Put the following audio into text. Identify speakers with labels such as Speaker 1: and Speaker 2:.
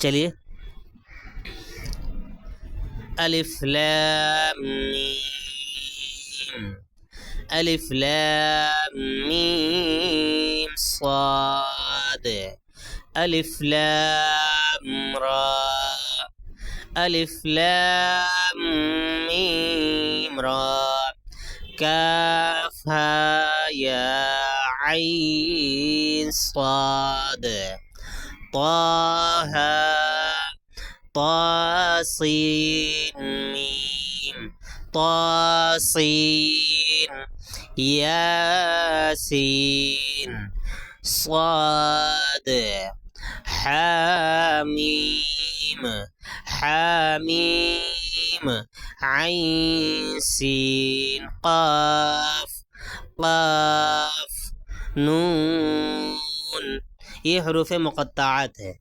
Speaker 1: चलिए, अलिफ लाम मीम, अलिफ लाम मीम साद, अलिफ लाम را، अलिफ लाम मीम را، काफ हा या عين صاد، طه طاسين ميم، طاسين ياسين صاد، حاميم حاميم عين سين قاف قاف نون. ये हरूफ मुक़त्ताआत है।